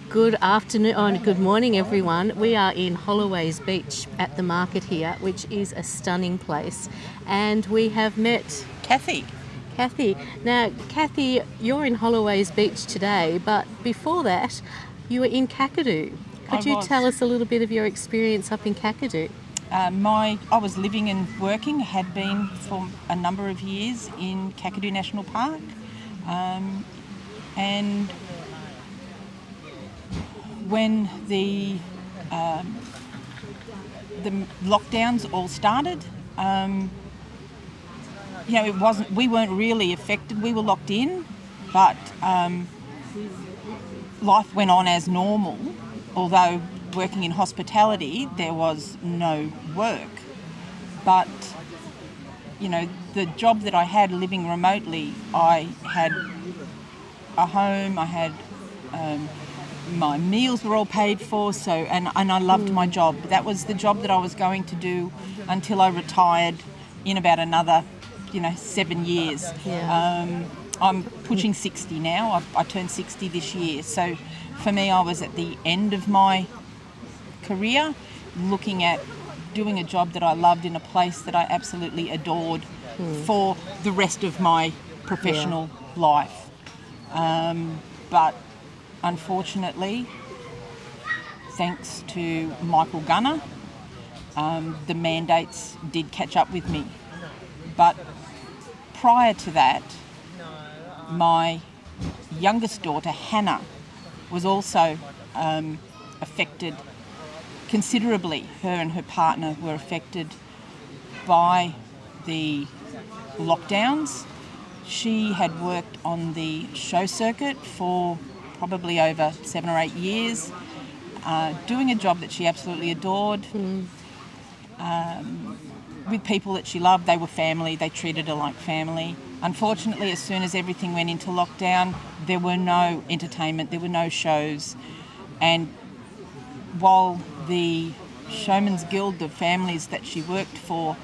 Good afternoon, good morning everyone. We are in Holloway's beach at the market here, which is a stunning place. And we have met Cathy. Now, Cathy, you're in Holloway's beach today, but before that, you were in 𝐘𝐿𝐴𝐻. Could you tell us a little bit of your experience up in 𝐘𝐿𝐴𝐻? I was living and working, had been for a number of years in 𝐘𝐿𝐴𝐻 National Park, and when the lockdowns all started, we weren't really affected. We were locked in, but life went on as normal. Although working in hospitality, there was no work. But, the job that I had living remotely, I had a home, I had my meals were all paid for, and I loved my job. That was the job that I was going to do until I retired in about another 7 years. Yeah. I'm pushing 60 now. I turned 60 this year. So for me, I was at the end of my career, looking at doing a job that I loved in a place that I absolutely adored for the rest of my professional life. But unfortunately, thanks to Michael Gunner, the mandates did catch up with me. But prior to that, my youngest daughter, Hannah, was also affected considerably. Her and her partner were affected by the lockdowns. She had worked on the show circuit for probably over 7 or 8 years, doing a job that she absolutely adored, with people that she loved. They were family. They treated her like family. Unfortunately, as soon as everything went into lockdown, there were no entertainment, there were no shows. And while the Showman's Guild, the families that she worked for,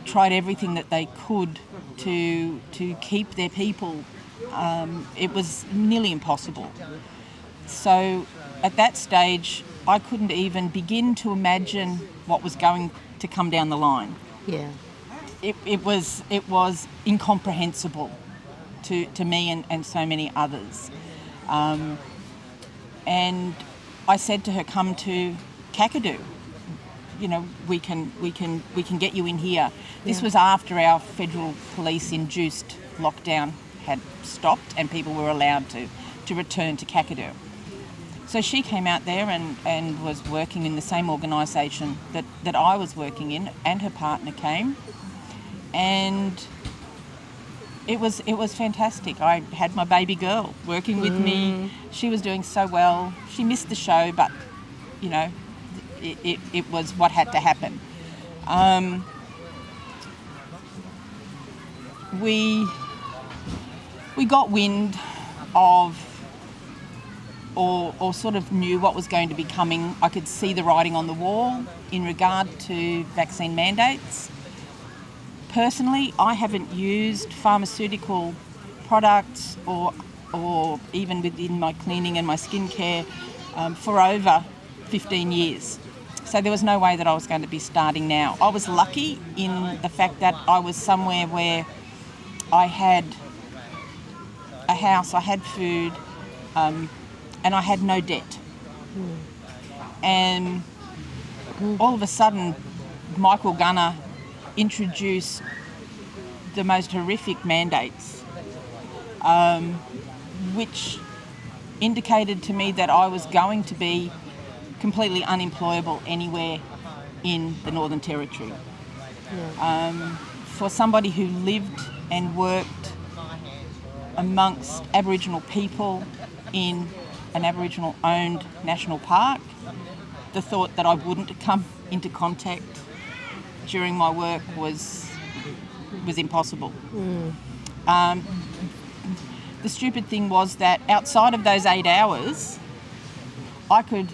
tried everything that they could to keep their people, it was nearly impossible. So at that stage, I couldn't even begin to imagine what was going to come down the line. Yeah. It was incomprehensible to me and so many others. And I said to her, "Come to 𝐘𝐿𝐴𝐻. We can get you in here." This was after our federal police induced lockdown had stopped and people were allowed to return to 𝐘𝐿𝐴𝐻. So she came out there and was working in the same organisation that I was working in, and her partner came. And it was fantastic. I had my baby girl working with me. She was doing so well. She missed the show, but it was what had to happen. We got wind of, or sort of knew what was going to be coming. I could see the writing on the wall in regard to vaccine mandates. Personally, I haven't used pharmaceutical products or even within my cleaning and my skincare for over 15 years. So there was no way that I was going to be starting now. I was lucky in the fact that I was somewhere where I had a house, I had food, and I had no debt. And all of a sudden, Michael Gunner introduced the most horrific mandates, which indicated to me that I was going to be completely unemployable anywhere in the Northern Territory. For somebody who lived and worked amongst Aboriginal people in an Aboriginal-owned national park, the thought that I wouldn't come into contact during my work was impossible. The stupid thing was that outside of those 8 hours, I could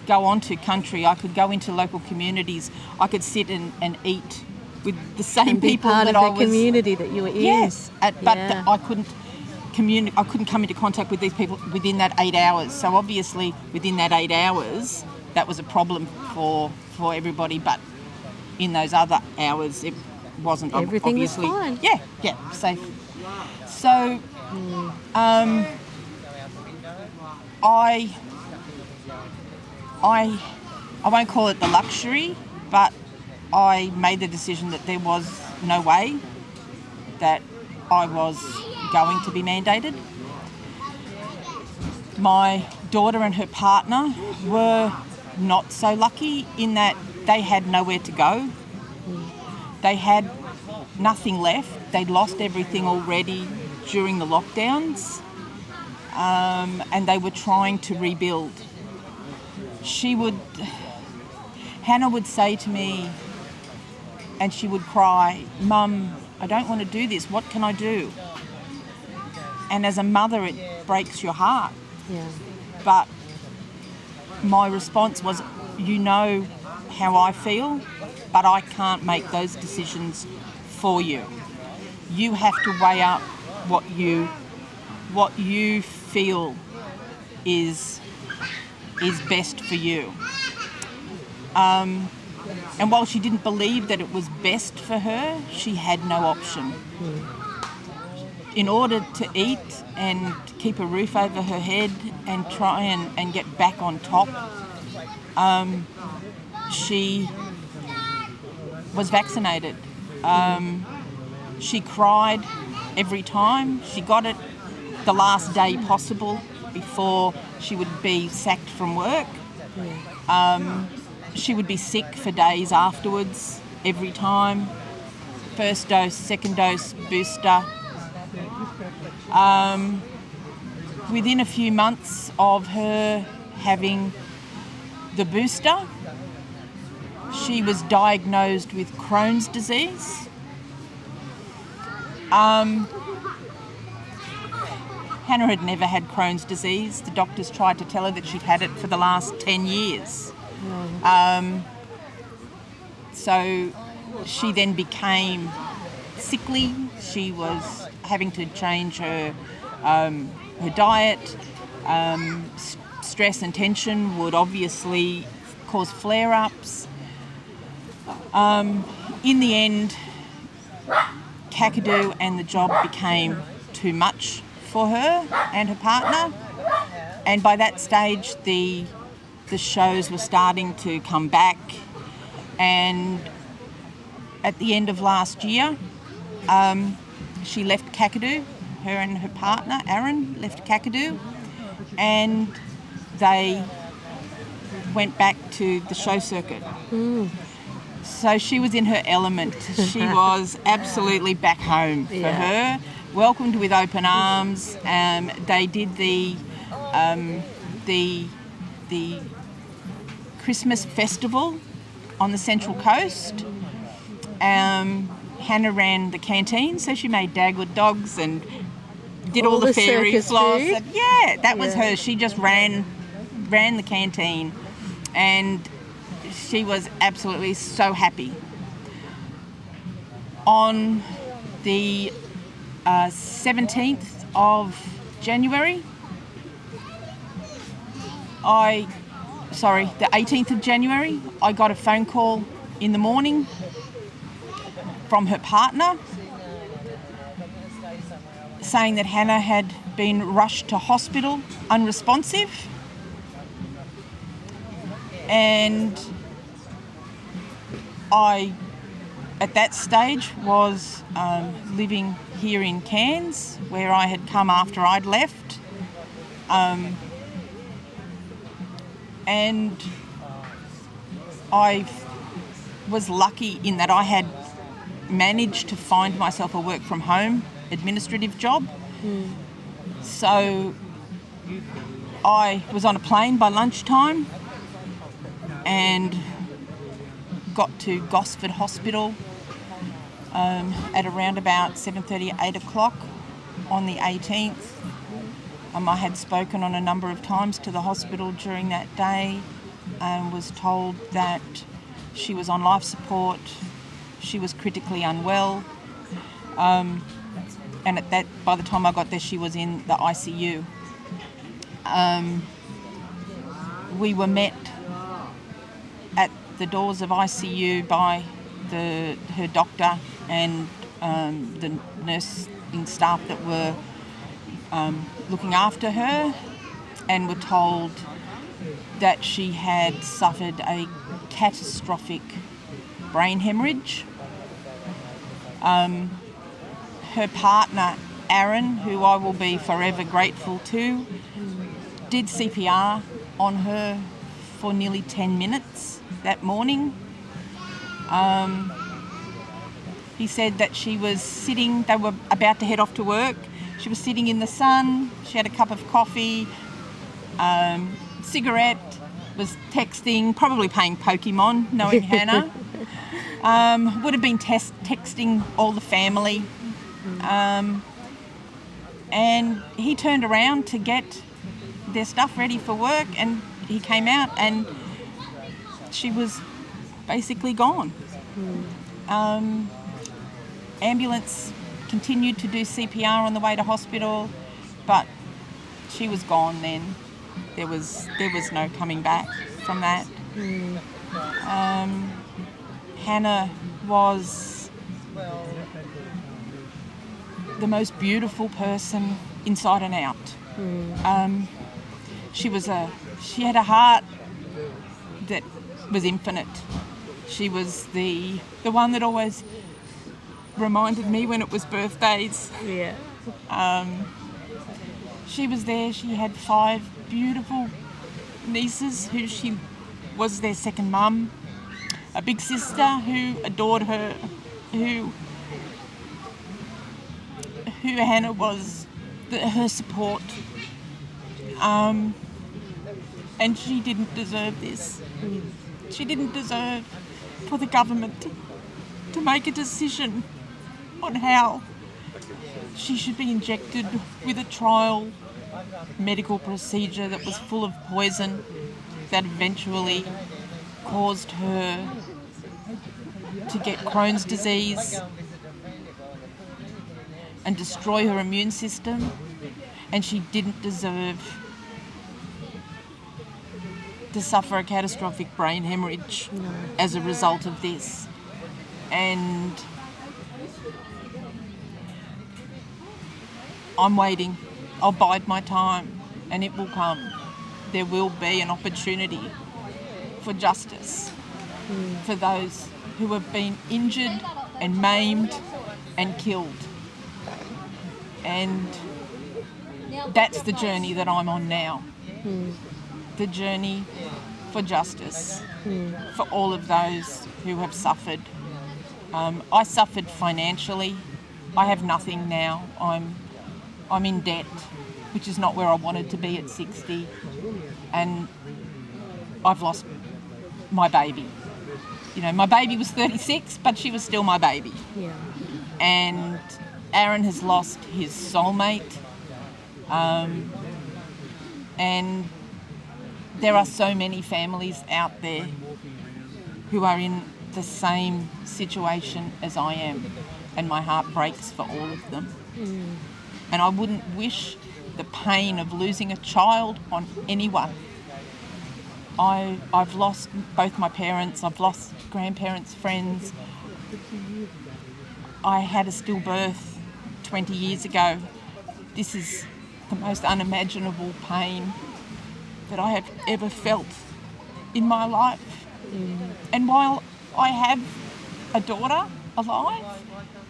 go onto country, I could go into local communities, I could sit and eat with the same people part that of I the was. community that you were in. Yes, but I couldn't. I couldn't come into contact with these people within that 8 hours. So obviously within that 8 hours, that was a problem for everybody. But in those other hours, it wasn't. Everything obviously. was fine. Yeah, safe. So I won't call it the luxury, but I made the decision that there was no way that I was going to be mandated. My daughter and her partner were not so lucky in that they had nowhere to go. They had nothing left. They'd lost everything already during the lockdowns, and they were trying to rebuild. Hannah would say to me, and she would cry, "Mum, I don't want to do this. What can I do?" And as a mother, it breaks your heart. Yeah. But my response was, you know how I feel, but I can't make those decisions for you. You have to weigh up what you feel is best for you. And while she didn't believe that it was best for her, she had no option. In order to eat and keep a roof over her head and try and get back on top, she was vaccinated. She cried every time. She got it the last day possible before she would be sacked from work. She would be sick for days afterwards, every time. First dose, second dose, booster. Within a few months of her having the booster, she was diagnosed with Crohn's disease. Hannah had never had Crohn's disease. The doctors tried to tell her that she'd had it for the last 10 years. So she then became sickly. She was having to change her diet. Stress and tension would obviously cause flare-ups. In the end, Kakadu and the job became too much for her and her partner. And by that stage, the shows were starting to come back. And at the end of last year, she left Kakadu. Her and her partner, Aaron, left Kakadu, and they went back to the show circuit. So she was in her element. She was absolutely back home for her, welcomed with open arms. They did the Christmas festival on the Central Coast. Hannah ran the canteen, so she made Dagwood dogs and did all the fairy floss. That was her. She just ran the canteen, and she was absolutely so happy. On the 17th of January, the 18th of January, I got a phone call in the morning from her partner saying that Hannah had been rushed to hospital unresponsive, and I, at that stage, was living here in Cairns, where I had come after I'd left, and I was lucky in that I had managed to find myself a work from home administrative job. So I was on a plane by lunchtime and got to Gosford Hospital at around about 7:30, 8 o'clock on the 18th. I had spoken on a number of times to the hospital during that day and was told that she was on life support, she was critically unwell. and by the time I got there, she was in the ICU. We were met at the doors of ICU by her doctor and the nursing staff that were looking after her, and were told that she had suffered a catastrophic brain hemorrhage. Her partner, Aaron, who I will be forever grateful to, did CPR on her for nearly 10 minutes that morning. He said that she was sitting, they were about to head off to work. She was sitting in the sun, she had a cup of coffee, cigarette, was texting, probably playing Pokemon, knowing Hannah. Would have been texting all the family. And he turned around to get their stuff ready for work, and he came out and she was basically gone. Ambulance continued to do CPR on the way to hospital, but she was gone then. There was no coming back from that. Hannah was the most beautiful person inside and out. She had a heart that was infinite. She was the one that always reminded me when it was birthdays. Yeah. She was there. She had 5 beautiful nieces who she was their second mum, a big sister who adored her, who Hannah was her support. And she didn't deserve this. She didn't deserve for the government to make a decision on how she should be injected with a trial medical procedure that was full of poison that eventually caused her to get Crohn's disease and destroy her immune system, and she didn't deserve to suffer a catastrophic brain hemorrhage as a result of this. And I'm waiting. I'll bide my time, and it will come. There will be an opportunity for justice for those who have been injured and maimed and killed. And that's the journey that I'm on now. The journey for justice for all of those who have suffered. I suffered financially. I have nothing now. I'm in debt, which is not where I wanted to be at 60. And I've lost my baby. You know, my baby was 36, but she was still my baby. Yeah. And Aaron has lost his soulmate. And there are so many families out there who are in the same situation as I am, and my heart breaks for all of them. And I wouldn't wish the pain of losing a child on anyone. I've lost both my parents, I've lost grandparents, friends. I had a stillbirth 20 years ago. This is the most unimaginable pain that I have ever felt in my life. And while I have a daughter alive,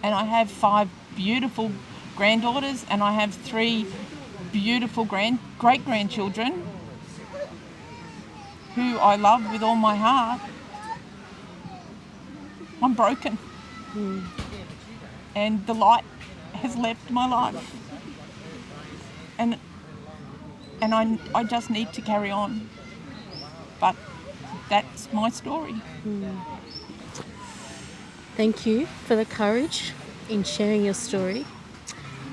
and I have 5 beautiful granddaughters, and I have 3 beautiful great-grandchildren who I love with all my heart, I'm broken. And the light has left my life. And I just need to carry on. But that's my story. Thank you for the courage in sharing your story,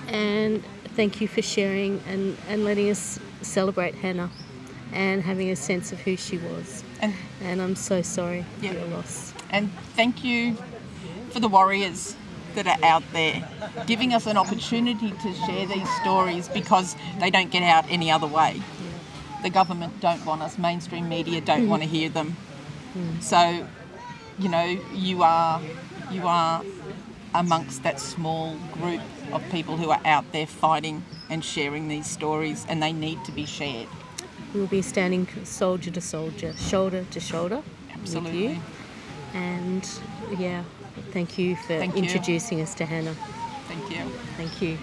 and thank you for sharing and letting us celebrate Hannah and having a sense of who she was. And I'm so sorry for your loss. And thank you for the warriors that are out there, giving us an opportunity to share these stories because they don't get out any other way. The government don't want us, mainstream media don't want to hear them. So, you know, you are amongst that small group of people who are out there fighting and sharing these stories, and they need to be shared. We'll be standing soldier to soldier, shoulder to shoulder. Absolutely. With you. And yeah, thank you for introducing us to Hannah. Thank you. Thank you.